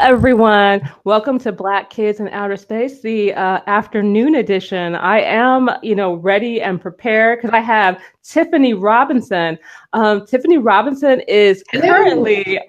everyone. Welcome to Black Kids in Outer Space, the afternoon edition. I am, ready and prepared because I have Tiffany Robinson. Tiffany Robinson is currently,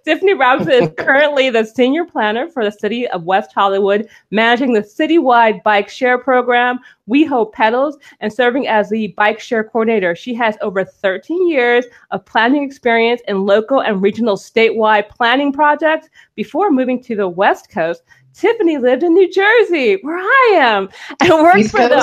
Tiffany Robinson is currently the senior planner for the city of West Hollywood, managing the citywide bike share program, WeHo Pedals, and serving as the bike share coordinator. She has over 13 years of planning experience in local and regional statewide planning projects. Before moving to the West Coast, Tiffany lived in New Jersey, where I am, and worked for the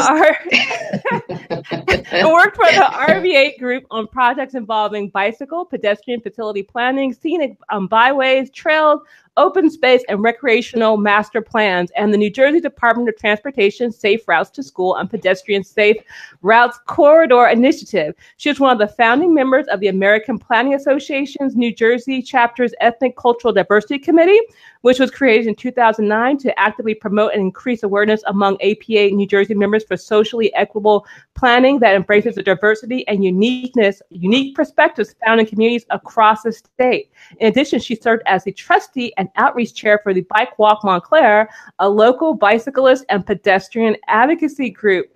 RV8 group on projects involving bicycle, pedestrian facility planning, scenic byways, trails, open space, and recreational master plans, and the New Jersey Department of Transportation Safe Routes to School and Pedestrian Safe Routes Corridor Initiative. She is one of the founding members of the American Planning Association's New Jersey Chapter's Ethnic Cultural Diversity Committee, which was created in 2009 to actively promote and increase awareness among APA New Jersey members for socially equitable planning that embraces the diversity and unique perspectives found in communities across the state. In addition, she served as the trustee and outreach chair for the Bike Walk Montclair, a local bicyclist and pedestrian advocacy group.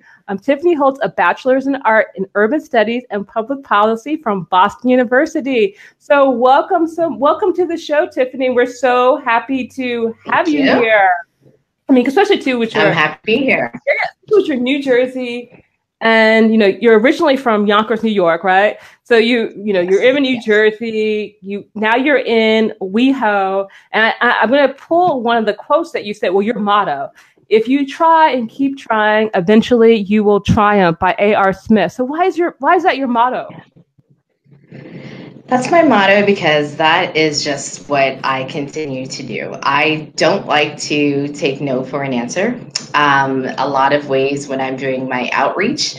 Tiffany holds a bachelor's in art in urban studies and public policy from Boston University. So welcome to the show, Tiffany. We're so happy to have you here. I mean, especially too with your I'm happy to be here. With your New Jersey, and you're originally from Yonkers, New York, right? So you're in New Jersey. Now you're in WeHo, and I'm going to pull one of the quotes that you said. Well, your motto. If you try and keep trying, eventually you will triumph, by A.R. Smith. So why is that your motto? That's my motto because that is just what I continue to do. I don't like to take no for an answer. A lot of ways when I'm doing my outreach,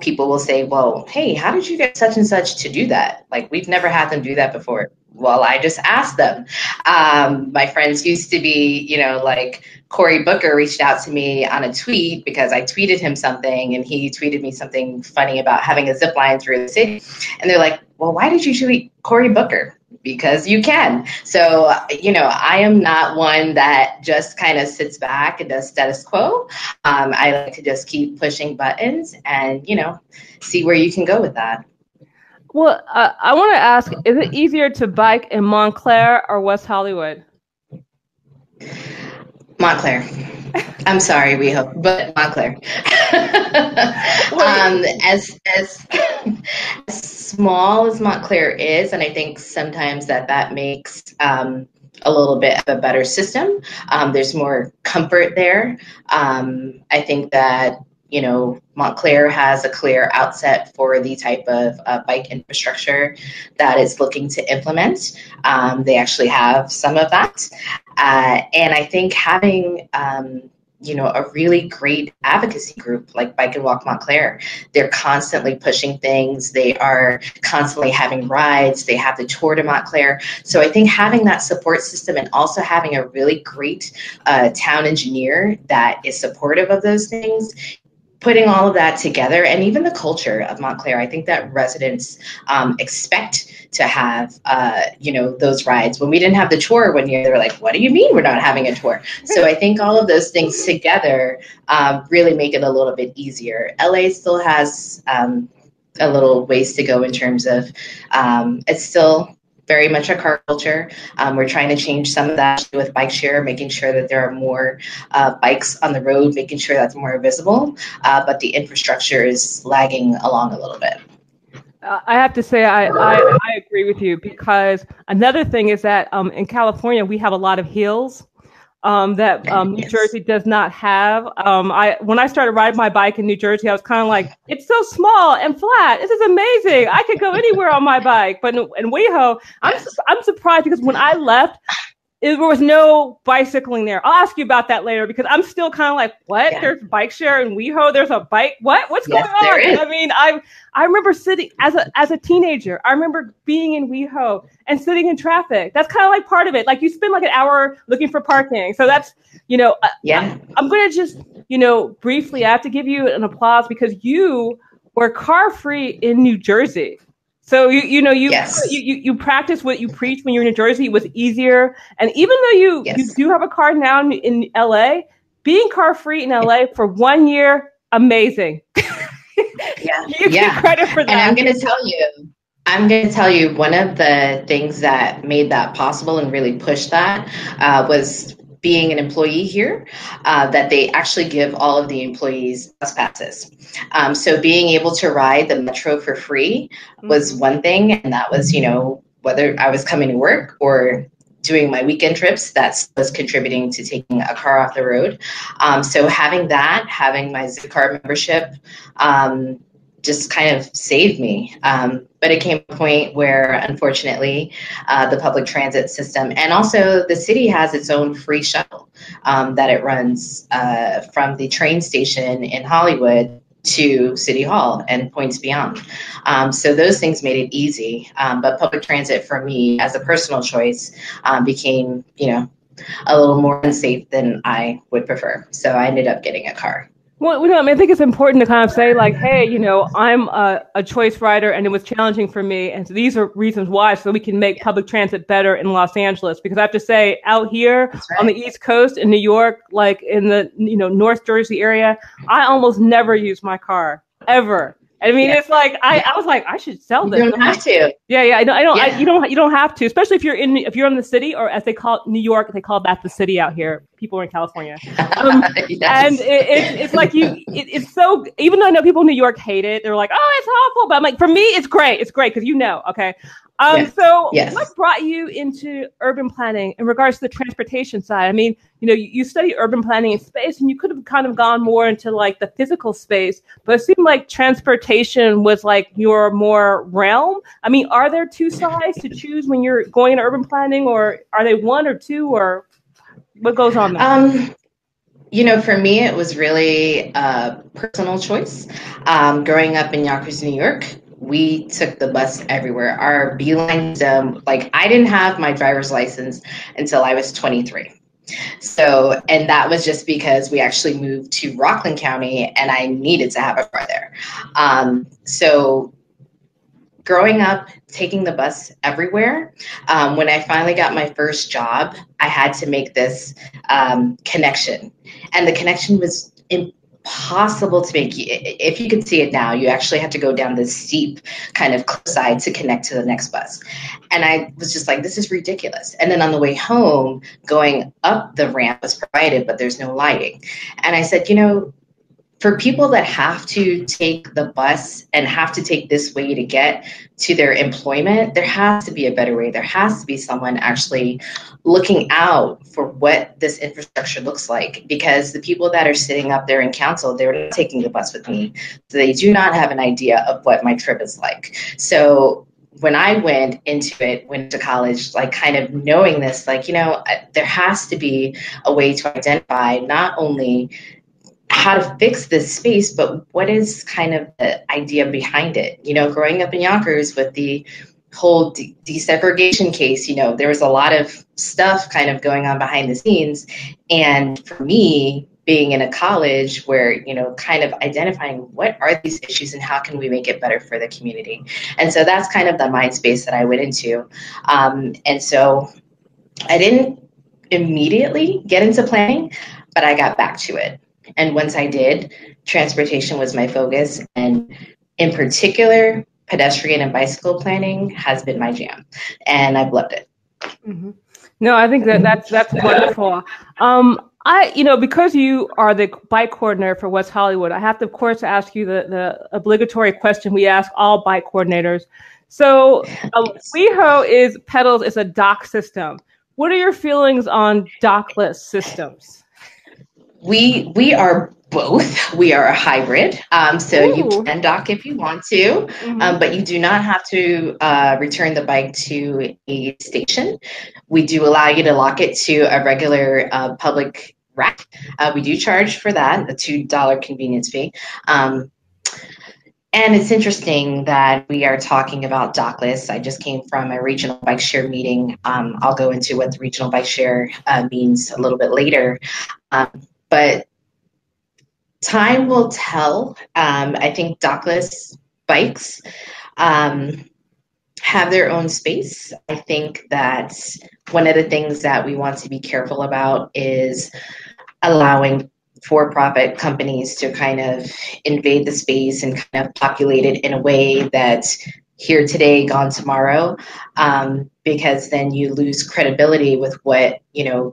people will say, well, hey, how did you get such and such to do that? Like, we've never had them do that before. Well, I just asked them. My friends used to be, like Cory Booker reached out to me on a tweet because I tweeted him something and he tweeted me something funny about having a zip line through the city. And they're like, well, why did you tweet Cory Booker? Because you can. So, I am not one that just kind of sits back and does status quo. I like to just keep pushing buttons and, see where you can go with that. Well, I want to ask, is it easier to bike in Montclair or West Hollywood? Montclair. I'm sorry, WeHo, but Montclair. As small as Montclair is, and I think sometimes that makes a little bit of a better system. There's more comfort there. I think that Montclair has a clear outset for the type of bike infrastructure that it's looking to implement. They actually have some of that. And I think having, a really great advocacy group like Bike and Walk Montclair, they're constantly pushing things. They are constantly having rides. They have the Tour de Montclair. So I think having that support system and also having a really great town engineer that is supportive of those things, putting all of that together, and even the culture of Montclair, I think that residents expect to have, those rides. When we didn't have the tour one year, they were like, what do you mean we're not having a tour? So I think all of those things together really make it a little bit easier. LA still has a little ways to go in terms of it's still very much a car culture. We're trying to change some of that with bike share, making sure that there are more bikes on the road, making sure that's more visible. But the infrastructure is lagging along a little bit. I have to say I agree with you, because another thing is that in California, we have a lot of hills that New Jersey does not have. When I started riding my bike in New Jersey, I was kind of like, it's so small and flat. This is amazing. I could go anywhere on my bike. But in WeHo, I'm surprised, because when I left, there was no bicycling there. I'll ask you about that later, because I'm still kind of like, what? Yeah. There's bike share in WeHo? There's a bike? What? What's going on? I mean, I remember sitting as a teenager. I remember being in WeHo and sitting in traffic. That's kind of like part of it. Like, you spend like an hour looking for parking. So that's, I'm going to just, briefly, I have to give you an applause, because you were car free in New Jersey. So you know Yes. you practice what you preach when you're in New Jersey. It was easier, and even though you Yes. do have a car now in LA, being car free in LA for 1 year, amazing. Yeah. You get Yeah. credit for And that. I'm going to tell you one of the things that made that possible and really pushed that was being an employee here, that they actually give all of the employees bus passes. So being able to ride the metro for free was one thing. And that was, you know, whether I was coming to work or doing my weekend trips, that was contributing to taking a car off the road. So having that, having my Zipcar membership, just kind of saved me. But it came to a point where, unfortunately, the public transit system and also the city has its own free shuttle that it runs from the train station in Hollywood to City Hall and points beyond. So those things made it easy. But public transit for me, as a personal choice, became, you know, a little more unsafe than I would prefer. So I ended up getting a car. Well, you know, I mean, I think it's important to kind of say, like, hey, you know, I'm a choice rider and it was challenging for me. And so these are reasons why, so we can make public transit better in Los Angeles. Because I have to say, out here on the East Coast in New York, like in the, you know, North Jersey area, I almost never use my car, ever. I mean, it's like I was like, I should sell this. You don't have to. Yeah, I don't. You don't have to, especially if you're in the city, or as they call it, New York, they call that the city out here. People are in California, Yes. and it's like it's so. Even though I know people in New York hate it, they're like, oh, it's awful. But I'm like, for me, it's great. It's great because you know, okay. Yes. So Yes. what brought you into urban planning in regards to the transportation side? I mean, you know, you study urban planning in space, and you could have kind of gone more into like the physical space, but it seemed like transportation was like your more realm. I mean, are there two sides to choose when you're going into urban planning, or are they one or two, or what goes on there? You know, for me, it was really a personal choice. Growing up in Yonkers, New York, we took the bus everywhere. Our beeline, like I didn't have my driver's license until I was 23. So, and that was just because we actually moved to Rockland County and I needed to have a car there. So growing up, taking the bus everywhere, when I finally got my first job, I had to make this connection. And the connection was impossible to make. If you could see it now, you actually have to go down this steep kind of cliffside to connect to the next bus. And I was just like, this is ridiculous. And then on the way home, going up the ramp was provided, but there's no lighting. And I said, you know, for people that have to take the bus and have to take this way to get to their employment, there has to be a better way. There has to be someone actually looking out for what this infrastructure looks like, because the people that are sitting up there in council, they're not taking the bus with me. So they do not have an idea of what my trip is like. So when I went to college, like kind of knowing this, like, you know, there has to be a way to identify not only how to fix this space, but what is kind of the idea behind it? You know, growing up in Yonkers with the whole desegregation case, you know, there was a lot of stuff kind of going on behind the scenes. And for me, being in a college where, you know, kind of identifying what are these issues and how can we make it better for the community. And so that's kind of the mind space that I went into. And so I didn't immediately get into planning, but I got back to it. And once I did, transportation was my focus. And in particular, pedestrian and bicycle planning has been my jam. And I've loved it. Mm-hmm. No, I think that's wonderful. You know, because you are the bike coordinator for West Hollywood, I have to, of course, ask you the obligatory question we ask all bike coordinators. So, WeHo is pedals is a dock system. What are your feelings on dockless systems? We are both. We are a hybrid. So you can dock if you want to, but you do not have to return the bike to a station. We do allow you to lock it to a regular public rack. We do charge for that, a $2 convenience fee. And it's interesting that we are talking about dockless. I just came from a regional bike share meeting. I'll go into what the regional bike share means a little bit later. But time will tell. I think dockless bikes have their own space. I think that one of the things that we want to be careful about is allowing for-profit companies to kind of invade the space and kind of populate it in a way that's here today, gone tomorrow, because then you lose credibility with what,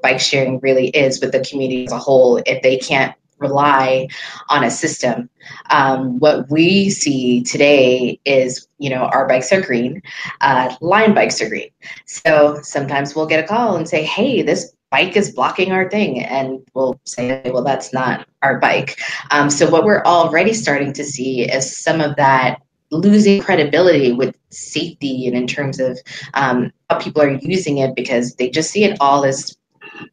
bike sharing really is with the community as a whole if they can't rely on a system. What we see today is, our bikes are green, Lime bikes are green. So sometimes we'll get a call and say, hey, this bike is blocking our thing. And we'll say, well, that's not our bike. So what we're already starting to see is some of that losing credibility with safety and in terms of how people are using it, because they just see it all as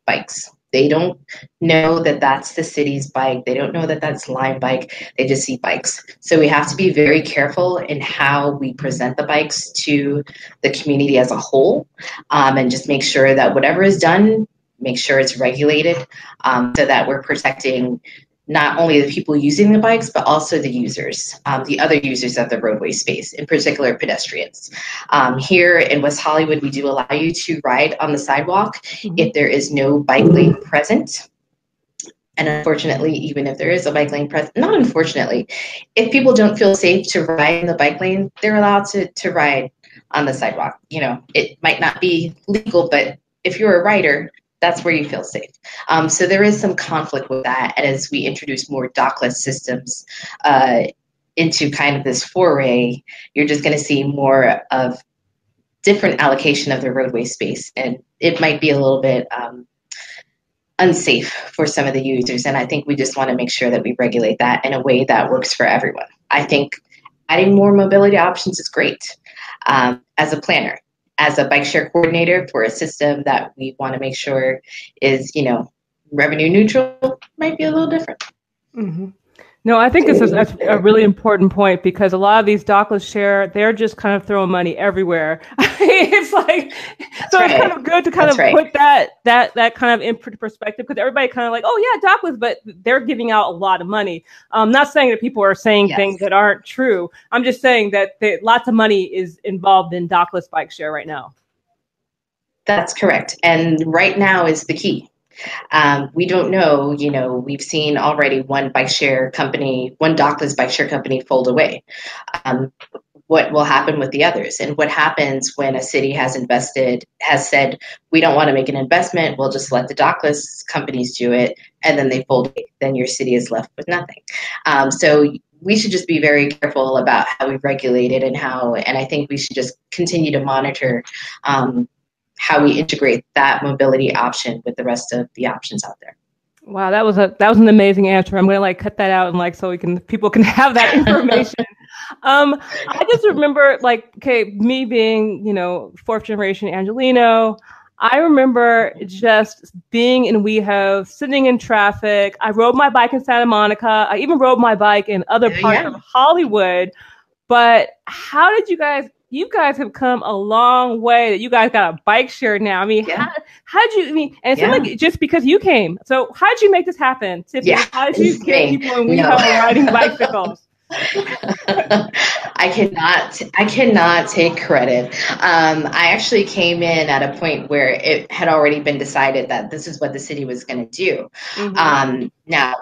bikes. They don't know that that's the city's bike. They don't know that that's Lime bike. They just see bikes. So we have to be very careful in how we present the bikes to the community as a whole, and just make sure that whatever is done, make sure it's regulated, so that we're protecting not only the people using the bikes, but also the users, the other users of the roadway space, in particular pedestrians. Here in West Hollywood, we do allow you to ride on the sidewalk if there is no bike lane present. And unfortunately, even if there is a bike lane present, not unfortunately, if people don't feel safe to ride in the bike lane, they're allowed to ride on the sidewalk. It might not be legal, but if you're a rider, that's where you feel safe. So there is some conflict with that. And as we introduce more dockless systems into kind of this foray, you're just going to see more of different allocation of the roadway space. And it might be a little bit unsafe for some of the users. And I think we just want to make sure that we regulate that in a way that works for everyone. I think adding more mobility options is great. As a planner, as a bike share coordinator for a system that we want to make sure is, revenue neutral, might be a little different. Mm-hmm. No, I think this is a really important point, because a lot of these dockless share, they're just kind of throwing money everywhere. It's like, so it's kind of good to kind of put that kind of in perspective, because everybody kind of like, oh yeah, dockless, but they're giving out a lot of money. I'm not saying that people are saying things that aren't true. I'm just saying that lots of money is involved in dockless bike share right now. That's correct. And right now is the key. We don't know, we've seen already one dockless bike share company fold away. What will happen with the others? And what happens when a city has said, we don't want to make an investment, we'll just let the dockless companies do it, and then they fold away. Then your city is left with nothing. So we should just be very careful about how we regulate it and I think we should just continue to monitor how we integrate that mobility option with the rest of the options out there. Wow, that was an amazing answer. I'm going to cut that out and so people can have that information. I just remember me being, fourth generation Angelino. I remember just being in WeHo, sitting in traffic. I rode my bike in Santa Monica. I even rode my bike in other parts of Hollywood. But how did you guys have come a long way, that you guys got a bike share now. I mean, how'd you, and it seemed like just because you came. So how did you make this happen, Tiffany? How did you get people in WeHo riding bicycles? I cannot take credit. I actually came in at a point where it had already been decided that this is what the city was going to do. Mm-hmm. Now,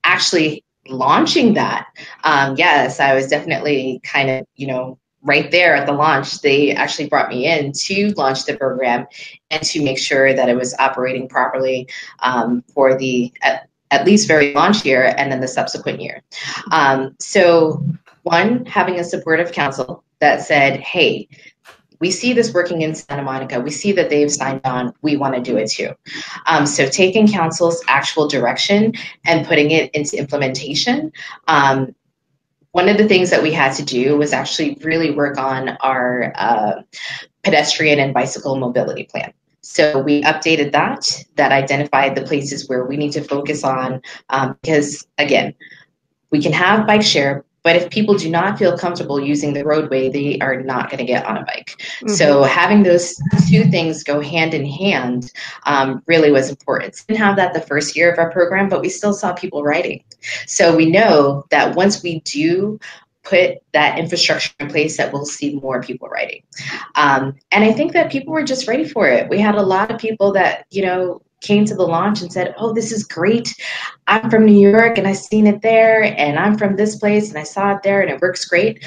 actually launching that, yes, I was definitely kind of, right there at the launch. They actually brought me in to launch the program and to make sure that it was operating properly for the at least very launch year and then the subsequent year. So one, having a supportive council that said, hey, we see this working in Santa Monica. We see that they've signed on. We want to do it too. So taking council's actual direction and putting it into implementation. One of the things that we had to do was actually really work on our pedestrian and bicycle mobility plan. So we updated that identified the places where we need to focus on, because again, we can have bike share, but if people do not feel comfortable using the roadway, they are not going to get on a bike. Mm-hmm. So having those two things go hand in hand really was important. Didn't have that the first year of our program, but we still saw people riding. So we know that once we do put that infrastructure in place that we'll see more people riding. And I think that people were just ready for it. We had a lot of people that, came to the launch and said, oh, this is great. I'm from New York and I seen it there, and I'm from this place and I saw it there and it works great.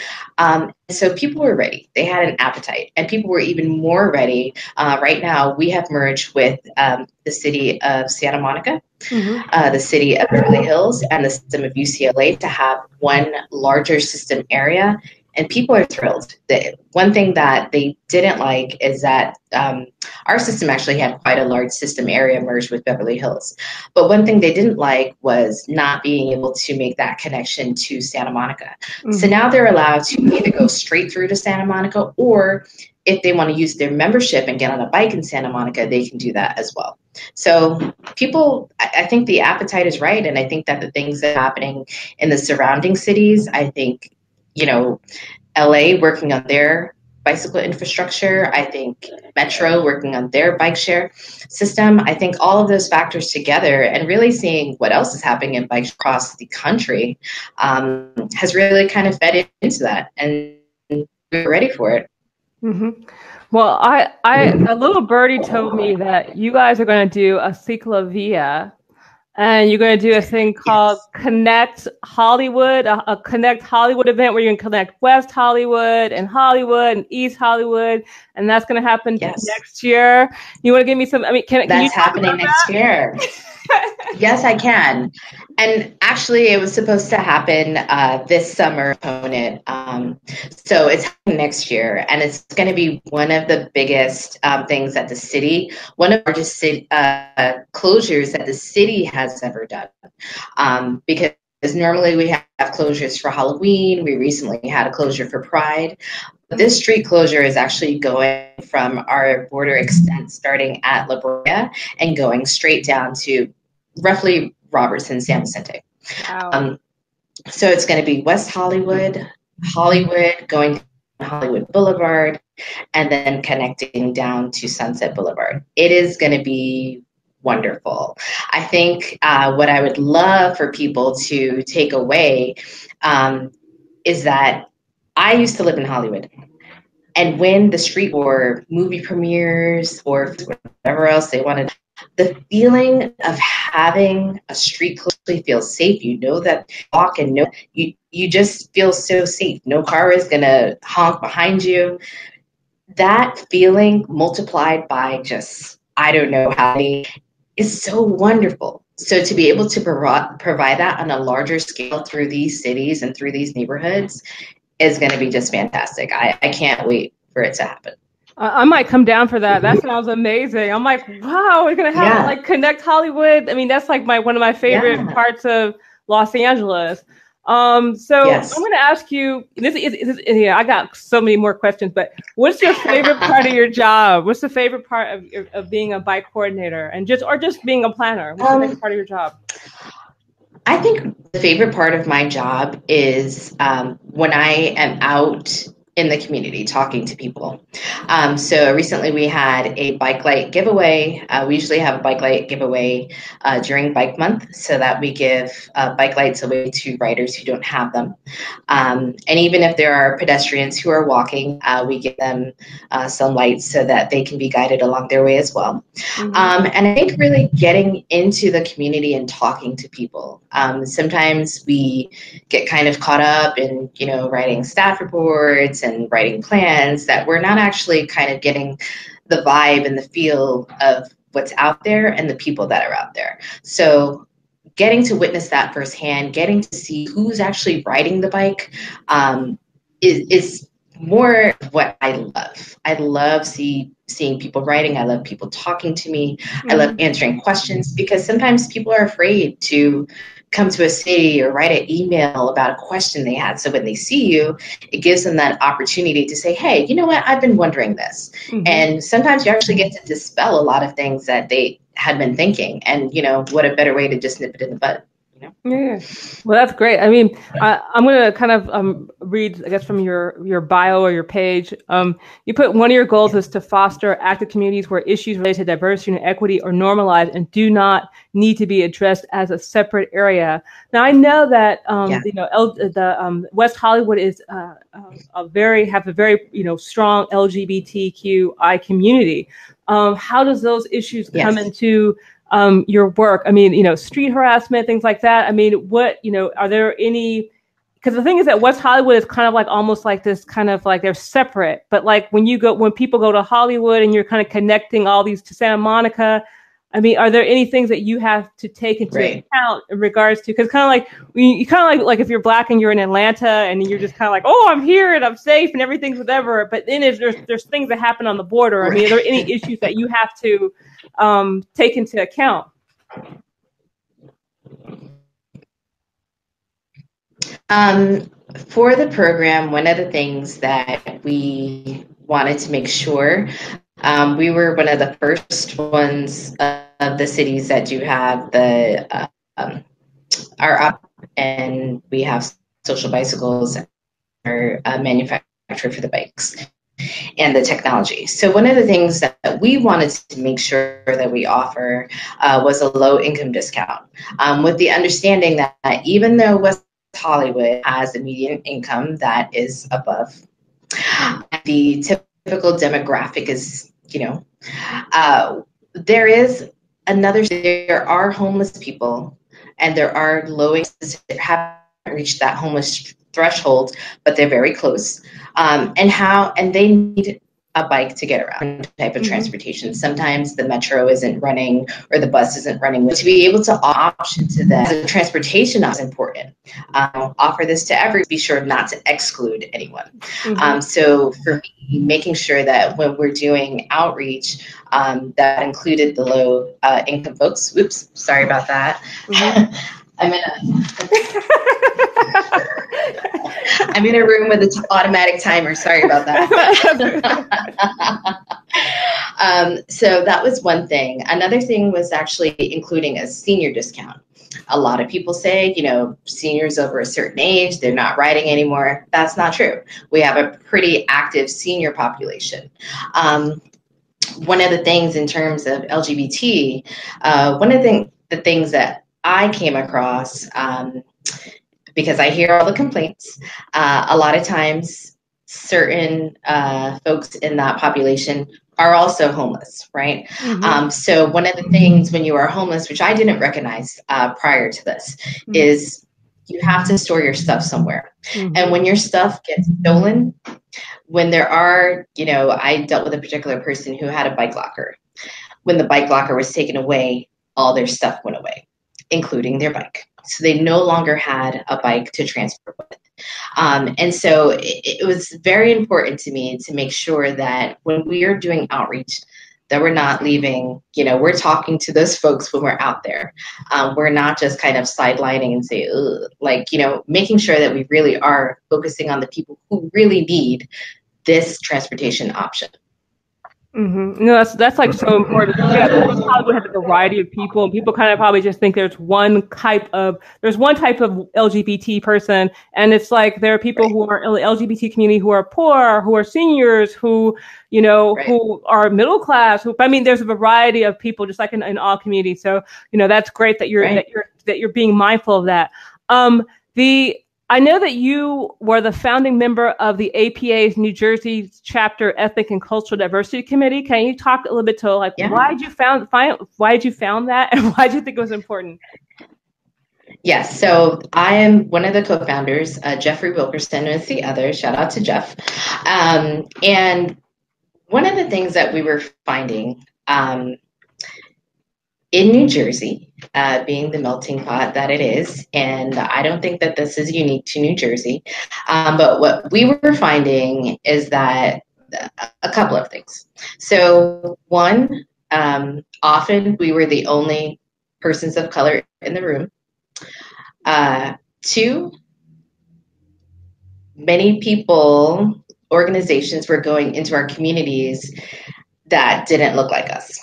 So people were ready. They had an appetite, and people were even more ready. Right now, we have merged with the city of Santa Monica, the city of Beverly Hills, and the system of UCLA to have one larger system area. And people are thrilled. One thing that they didn't like is that our system actually had quite a large system area merged with Beverly Hills. But one thing they didn't like was not being able to make that connection to Santa Monica. So now they're allowed to either go straight through to Santa Monica, or if they want to use their membership and get on a bike in Santa Monica, they can do that as well. So people, I think the appetite is right. And I think that the things that are happening in the surrounding cities, I think, LA working on their bicycle infrastructure, I think Metro working on their bike share system. I think all of those factors together, and really seeing what else is happening in bikes across the country, has really kind of fed into that, and we're ready for it. Well, a little birdie told me that you guys are going to do a ciclovia. And you're going to do a thing called Connect Hollywood, a Connect Hollywood event where you can connect West Hollywood and East Hollywood. And that's going to happen next year. You want to give me some, That's happening next year. Yes, I can. And actually, it was supposed to happen this summer, component. So it's happening next year, and it's going to be one of the biggest things that the city, one of the largest closures that the city has ever done. Because normally we have closures for Halloween. We recently had a closure for Pride. This street closure is actually going from our border extent starting at La Brea and going straight down to roughly Robertson, San Vicente. Wow. So it's going to be West Hollywood, going to Hollywood Boulevard, and then connecting down to Sunset Boulevard. It is going to be wonderful. I think what I would love for people to take away is that I used to live in Hollywood. And when the street or movie premieres or whatever else they wanted, the feeling of having a street closely feels safe. You know that you walk and know you just feel so safe. No car is going to honk behind you. That feeling multiplied by just, I don't know how many, is so wonderful. So to be able to provide that on a larger scale through these cities and through these neighborhoods is going to be just fantastic. I can't wait for it to happen. I might come down for that. That sounds amazing. I'm like, wow, we're going to have like Connect Hollywood. I mean, that's like one of my favorite parts of Los Angeles. I'm going to ask you, I got so many more questions, but what's your favorite part of your job? What's the favorite part of being a bike coordinator and just being a planner? What's the favorite part of your job? I think the favorite part of my job is when I am out in the community talking to people. So recently we had a bike light giveaway. We usually have a bike light giveaway during Bike Month, so that we give bike lights away to riders who don't have them. And even if there are pedestrians who are walking, we give them some lights so that they can be guided along their way as well. And I think really getting into the community and talking to people. Sometimes we get kind of caught up in, writing staff reports and writing plans that we're not actually kind of getting the vibe and the feel of what's out there and the people that are out there. So getting to witness that firsthand, getting to see who's actually riding the bike is more what I love. I love seeing people riding. I love people talking to me. I love answering questions, because sometimes people are afraid to come to a city or write an email about a question they had. So when they see you, it gives them that opportunity to say, hey, you know what? I've been wondering this. And sometimes you actually get to dispel a lot of things that they had been thinking. And, what a better way to just nip it in the bud. Yeah. Well, that's great. I mean, I'm going to kind of read, I guess, from your bio or your page. You put one of your goals is to foster active communities where issues related to diversity and equity are normalized and do not need to be addressed as a separate area. Now, I know that West Hollywood is a very strong LGBTQI community. How does those issues come into your work? I mean, street harassment, things like that. I mean, are there any, because the thing is that West Hollywood is kind of like almost like this kind of like they're separate, but like when people go to Hollywood and you're kind of connecting all these to Santa Monica, I mean, are there any things that you have to take into account in regards to, because kind of like you kind of like if you're Black and you're in Atlanta and you're just kind of like, oh, I'm here and I'm safe and everything's whatever. But then if there's things that happen on the border, I mean, are there any issues that you have to take into account? For the program, one of the things that we wanted to make sure, we were one of the first ones of the cities that do have our up, and we have social bicycles are manufactured for the bikes and the technology. So one of the things that we wanted to make sure that we offer was a low income discount, with the understanding that even though West Hollywood has a median income that is above, the typical demographic is, there are homeless people and there are low incomes that haven't reached that homeless threshold, but they're very close. And they need a bike to get around, type of transportation. Sometimes the metro isn't running or the bus isn't running. To be able to option to them, the transportation is important. Offer this to everyone. Be sure not to exclude anyone. So for me, making sure that when we're doing outreach, that included the low income folks. Oops, sorry about that. I'm in a room with an automatic timer. Sorry about that. So that was one thing. Another thing was actually including a senior discount. A lot of people say, seniors over a certain age, they're not riding anymore. That's not true. We have a pretty active senior population. One of the things in terms of LGBT, one of the things that I came across, because I hear all the complaints, a lot of times certain folks in that population are also homeless, right? So one of the things when you are homeless, which I didn't recognize prior to this, is you have to store your stuff somewhere. And when your stuff gets stolen, when there are, I dealt with a particular person who had a bike locker. When the bike locker was taken away, all their stuff went away, including their bike. So they no longer had a bike to transport with. And so it was very important to me to make sure that when we are doing outreach, that we're not leaving, we're talking to those folks when we're out there. We're not just kind of sidelining and say, making sure that we really are focusing on the people who really need this transportation option. No, that's like so important. Hollywood has a variety of people, and people kind of probably just think there's one type of LGBT person, and it's like there are people who are in the LGBT community who are poor, who are seniors, who who are middle class. There's a variety of people, just like in all communities. So that's great that you're being mindful of that. I know that you were the founding member of the APA's New Jersey chapter Ethnic and Cultural Diversity Committee. Can you talk a little bit to why did you found that, and why did you think it was important? Yes, so I am one of the co-founders. Jeffrey Wilkerson is the other. Shout out to Jeff. And one of the things that we were finding in New Jersey, being the melting pot that it is, and I don't think that this is unique to New Jersey, but what we were finding is that a couple of things. So one, often we were the only persons of color in the room. Two, many people, organizations were going into our communities that didn't look like us.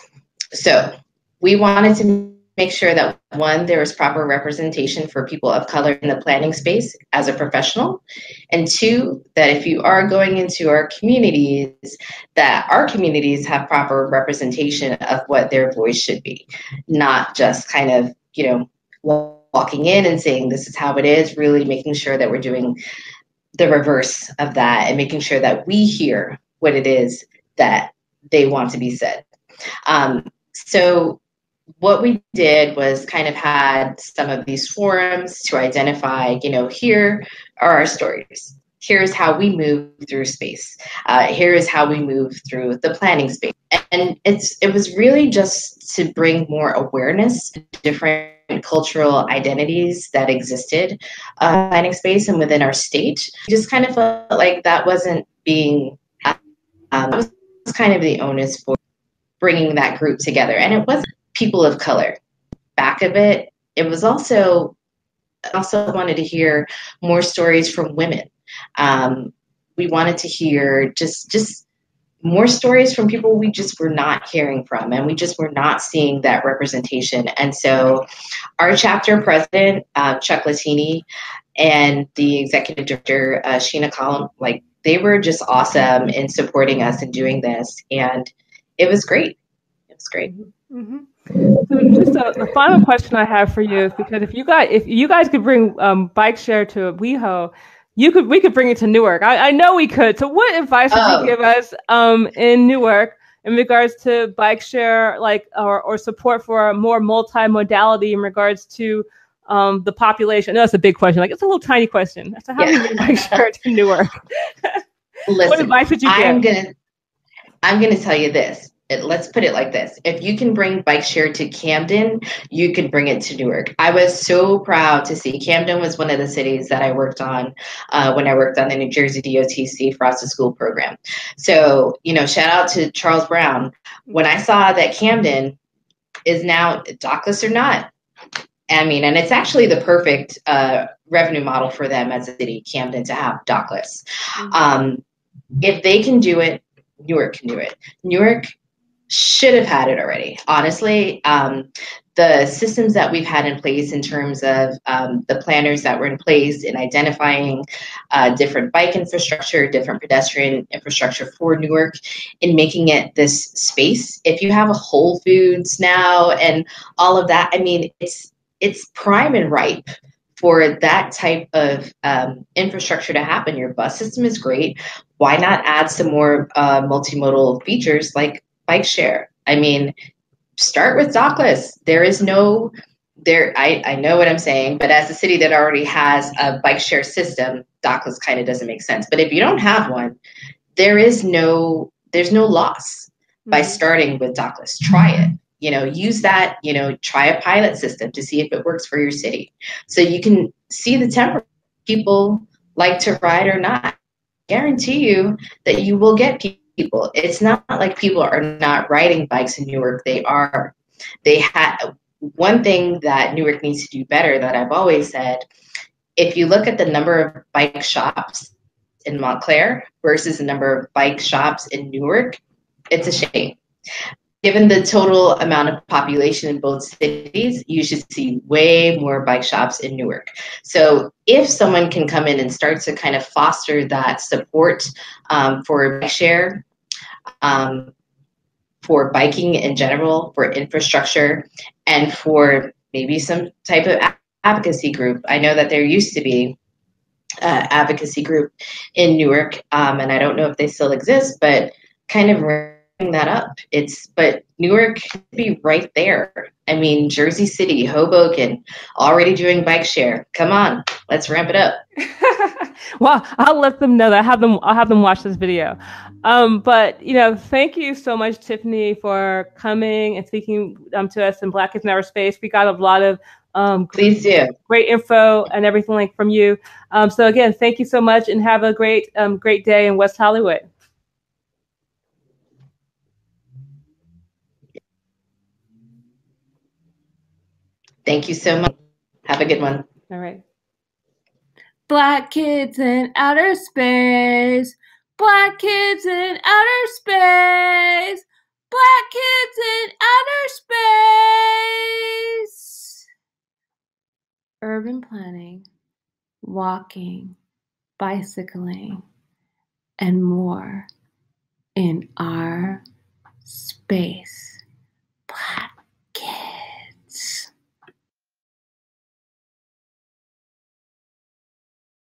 So we wanted to make sure that, one, there is proper representation for people of color in the planning space as a professional, and two, that if you are going into our communities, that our communities have proper representation of what their voice should be, not just kind of, walking in and saying this is how it is, really making sure that we're doing the reverse of that and making sure that we hear what it is that they want to be said. So what we did was kind of had some of these forums to identify, here are our stories. Here's how we move through space. Here is how we move through the planning space. And it was really just to bring more awareness to different cultural identities that existed planning space and within our state. We just kind of felt like that wasn't being, that was kind of the onus for bringing that group together. And it wasn't people of color. Back of it, it was also wanted to hear more stories from women. We wanted to hear just more stories from people we just were not hearing from, and we just were not seeing that representation. And so our chapter president, Chuck Latini, and the executive director, Sheena Collum, they were just awesome in supporting us in doing this. And it was great. It was great. Mm-hmm. So just the final question I have for you is, because if you guys could bring bike share to WeHo, we could bring it to Newark. I know we could. So what advice would you give us in Newark in regards to bike share, or support for a more multimodality in regards to the population? I know that's a big question. It's a little tiny question. So how do you bring bike share to Newark? Listen, what advice would you give? I'm gonna tell you this. Let's put it like this. If you can bring bike share to Camden, you can bring it to Newark. I was so proud to see Camden was one of the cities that I worked on when I worked on the New Jersey DOT Safe Routes to School program. So, shout out to Charles Brown. When I saw that Camden is now dockless or not, and it's actually the perfect revenue model for them as a city, Camden, to have dockless. If they can do it, Newark can do it. Newark should have had it already. Honestly, the systems that we've had in place in terms of the planners that were in place in identifying different bike infrastructure, different pedestrian infrastructure for Newark, in making it this space. If you have a Whole Foods now and all of that, it's prime and ripe for that type of infrastructure to happen. Your bus system is great. Why not add some more multimodal features like bike share? Start with dockless. I know what I'm saying, but as a city that already has a bike share system, dockless kind of doesn't make sense. But if you don't have one, there's no loss by starting with dockless. Try it. Use that, try a pilot system to see if it works for your city. So you can see the temperament people like to ride or not. Guarantee you that you will get people. It's not like people are not riding bikes in Newark. They are. One thing that Newark needs to do better that I've always said, if you look at the number of bike shops in Montclair versus the number of bike shops in Newark, it's a shame. Given the total amount of population in both cities, you should see way more bike shops in Newark. So if someone can come in and start to kind of foster that support for bike share, for biking in general, for infrastructure, and for maybe some type of advocacy group. I know that there used to be advocacy group in Newark, and I don't know if they still exist, but kind of that up. But Newark should be right there. Jersey City, Hoboken, already doing bike share. Come on, let's ramp it up. Well, I'll let them know that. I'll have them watch this video. But thank you so much, Tiffany, for coming and speaking to us in Black Kids in Outer Space. We got a lot of please do great info and everything from you. So again, thank you so much, and have a great day in West Hollywood. Thank you so much. Have a good one. All right. Black kids in outer space. Black kids in outer space. Black kids in outer space. Urban planning, walking, bicycling, and more in our space.